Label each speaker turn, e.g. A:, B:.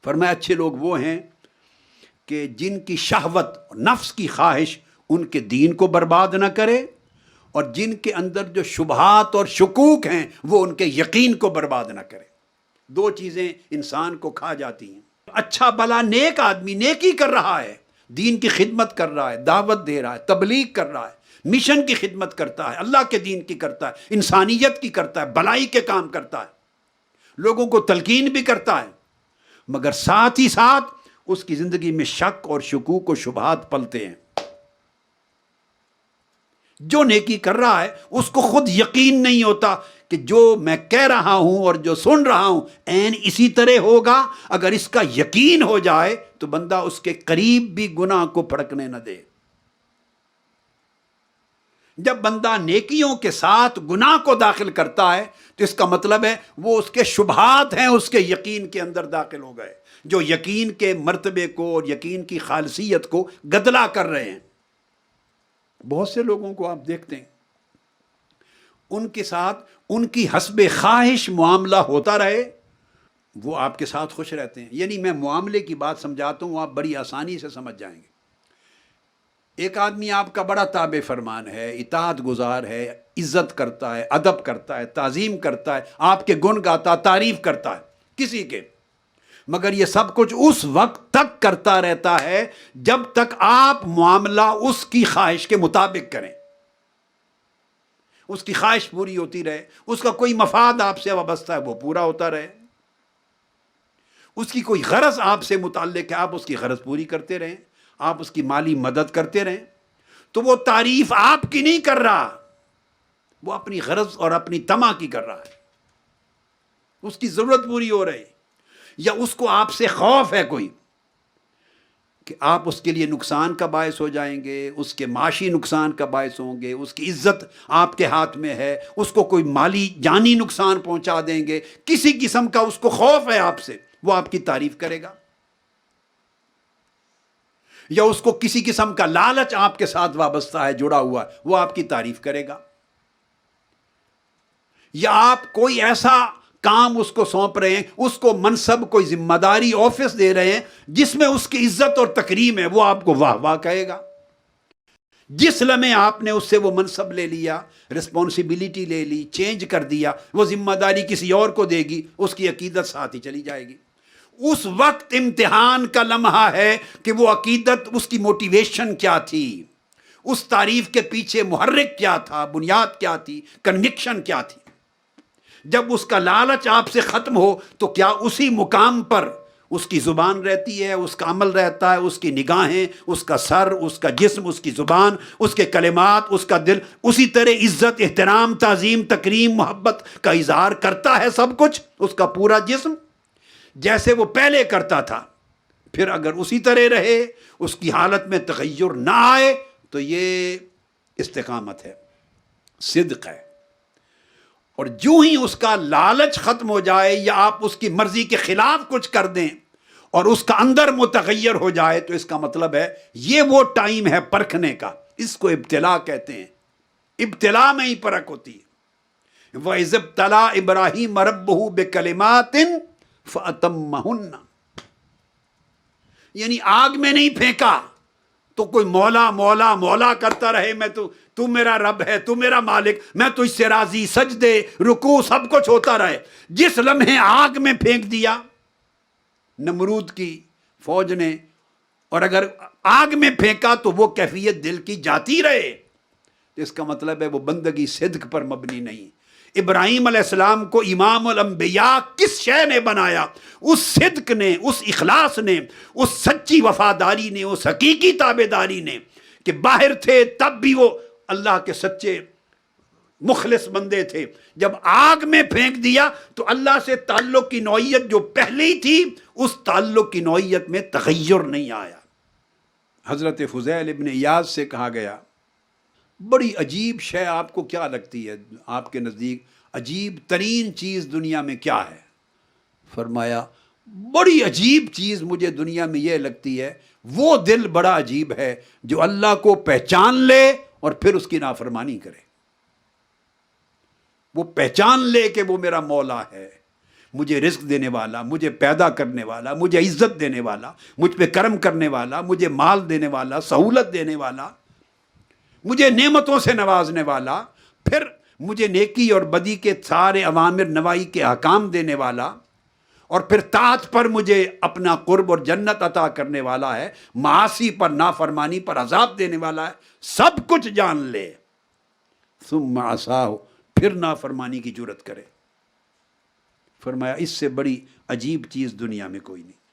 A: فرمایا اچھے لوگ وہ ہیں کہ جن کی شہوت نفس کی خواہش ان کے دین کو برباد نہ کرے، اور جن کے اندر جو شبہات اور شکوک ہیں وہ ان کے یقین کو برباد نہ کرے۔ دو چیزیں انسان کو کھا جاتی ہیں۔ اچھا بھلا نیک آدمی نیکی کر رہا ہے، دین کی خدمت کر رہا ہے، دعوت دے رہا ہے، تبلیغ کر رہا ہے، مشن کی خدمت کرتا ہے، اللہ کے دین کی کرتا ہے، انسانیت کی کرتا ہے، بھلائی کے کام کرتا ہے، لوگوں کو تلقین بھی کرتا ہے، مگر ساتھ ہی ساتھ اس کی زندگی میں شک اور شکوک و شبہات پلتے ہیں۔ جو نیکی کر رہا ہے اس کو خود یقین نہیں ہوتا کہ جو میں کہہ رہا ہوں اور جو سن رہا ہوں عین اسی طرح ہوگا۔ اگر اس کا یقین ہو جائے تو بندہ اس کے قریب بھی گناہ کو پھڑکنے نہ دے۔ جب بندہ نیکیوں کے ساتھ گناہ کو داخل کرتا ہے تو اس کا مطلب ہے وہ اس کے شبہات ہیں اس کے یقین کے اندر داخل ہو گئے، جو یقین کے مرتبے کو اور یقین کی خالصیت کو گدلا کر رہے ہیں۔ بہت سے لوگوں کو آپ دیکھتے ہیں ان کے ساتھ ان کی حسب خواہش معاملہ ہوتا رہے، وہ آپ کے ساتھ خوش رہتے ہیں۔ یعنی میں معاملے کی بات سمجھاتا ہوں، آپ بڑی آسانی سے سمجھ جائیں گے۔ ایک آدمی آپ کا بڑا تابع فرمان ہے، اطاعت گزار ہے، عزت کرتا ہے، ادب کرتا ہے، تعظیم کرتا ہے، آپ کے گن گاتا، تعریف کرتا ہے کسی کے، مگر یہ سب کچھ اس وقت تک کرتا رہتا ہے جب تک آپ معاملہ اس کی خواہش کے مطابق کریں، اس کی خواہش پوری ہوتی رہے، اس کا کوئی مفاد آپ سے وابستہ ہے وہ پورا ہوتا رہے، اس کی کوئی غرض آپ سے متعلق ہے آپ اس کی غرض پوری کرتے رہیں، آپ اس کی مالی مدد کرتے رہیں، تو وہ تعریف آپ کی نہیں کر رہا، وہ اپنی غرض اور اپنی طمع کی کر رہا ہے، اس کی ضرورت پوری ہو رہی، یا اس کو آپ سے خوف ہے کوئی کہ آپ اس کے لیے نقصان کا باعث ہو جائیں گے، اس کے معاشی نقصان کا باعث ہوں گے، اس کی عزت آپ کے ہاتھ میں ہے، اس کو کوئی مالی جانی نقصان پہنچا دیں گے، کسی قسم کا اس کو خوف ہے آپ سے، وہ آپ کی تعریف کرے گا۔ یا اس کو کسی قسم کا لالچ آپ کے ساتھ وابستہ ہے، جڑا ہوا ہے، وہ آپ کی تعریف کرے گا۔ یا آپ کوئی ایسا کام اس کو سونپ رہے ہیں، اس کو منصب، کوئی ذمہ داری، آفس دے رہے ہیں جس میں اس کی عزت اور تکریم ہے، وہ آپ کو واہ واہ کہے گا۔ جس لمحے آپ نے اس سے وہ منصب لے لیا، رسپانسبلٹی لے لی، چینج کر دیا، وہ ذمہ داری کسی اور کو دے گی، اس کی عقیدت ساتھ ہی چلی جائے گی۔ اس وقت امتحان کا لمحہ ہے کہ وہ عقیدت، اس کی موٹیویشن کیا تھی، اس تعریف کے پیچھے محرک کیا تھا، بنیاد کیا تھی، کنوکشن کیا تھی۔ جب اس کا لالچ آپ سے ختم ہو تو کیا اسی مقام پر اس کی زبان رہتی ہے، اس کا عمل رہتا ہے، اس کی نگاہیں، اس کا سر، اس کا جسم، اس کی زبان، اس کے کلمات، اس کا دل اسی طرح عزت، احترام، تعظیم، تکریم، محبت کا اظہار کرتا ہے، سب کچھ اس کا پورا جسم جیسے وہ پہلے کرتا تھا؟ پھر اگر اسی طرح رہے، اس کی حالت میں تغیر نہ آئے تو یہ استقامت ہے، صدق ہے۔ اور جو ہی اس کا لالچ ختم ہو جائے یا آپ اس کی مرضی کے خلاف کچھ کر دیں اور اس کا اندر متغیر ہو جائے تو اس کا مطلب ہے یہ وہ ٹائم ہے پرکھنے کا، اس کو ابتلا کہتے ہیں۔ ابتلا میں ہی پرکھ ہوتی ہے۔ وَإِذِ ابْتَلَىٰ إِبْرَاهِيمَ رَبُّهُ بِكَلِمَاتٍ فَأَتَمَّهُنَّ، یعنی آگ میں نہیں پھینکا تو کوئی مولا مولا مولا کرتا رہے، میں تو میرا رب ہے، تو میرا مالک، میں تو اس سے راضی، سجدے، رکوع سب کچھ ہوتا رہے۔ جس لمحے آگ میں پھینک دیا نمرود کی فوج نے، اور اگر آگ میں پھینکا تو وہ کیفیت دل کی جاتی رہے، تو اس کا مطلب ہے وہ بندگی صدق پر مبنی نہیں۔ ابراہیم علیہ السلام کو امام الانبیاء کس شے نے بنایا؟ اس صدق نے، اس اخلاص نے، اس سچی وفاداری نے، اس حقیقی تابعداری نے، کہ باہر تھے تب بھی وہ اللہ کے سچے مخلص بندے تھے، جب آگ میں پھینک دیا تو اللہ سے تعلق کی نوعیت جو پہلے ہی تھی اس تعلق کی نوعیت میں تغیر نہیں آیا۔ حضرت فضیل ابن ایاز سے کہا گیا، بڑی عجیب شے آپ کو کیا لگتی ہے، آپ کے نزدیک عجیب ترین چیز دنیا میں کیا ہے؟ فرمایا بڑی عجیب چیز مجھے دنیا میں یہ لگتی ہے، وہ دل بڑا عجیب ہے جو اللہ کو پہچان لے اور پھر اس کی نافرمانی کرے۔ وہ پہچان لے کہ وہ میرا مولا ہے، مجھے رزق دینے والا، مجھے پیدا کرنے والا، مجھے عزت دینے والا، مجھ پہ کرم کرنے والا، مجھے مال دینے والا، سہولت دینے والا، مجھے نعمتوں سے نوازنے والا، پھر مجھے نیکی اور بدی کے سارے اوامر نواہی کے احکام دینے والا، اور پھر طاعت پر مجھے اپنا قرب اور جنت عطا کرنے والا ہے، معاصی پر نافرمانی پر عذاب دینے والا ہے، سب کچھ جان لے ثم عصاہ، پھر نافرمانی کی جرت کرے۔ فرمایا اس سے بڑی عجیب چیز دنیا میں کوئی نہیں۔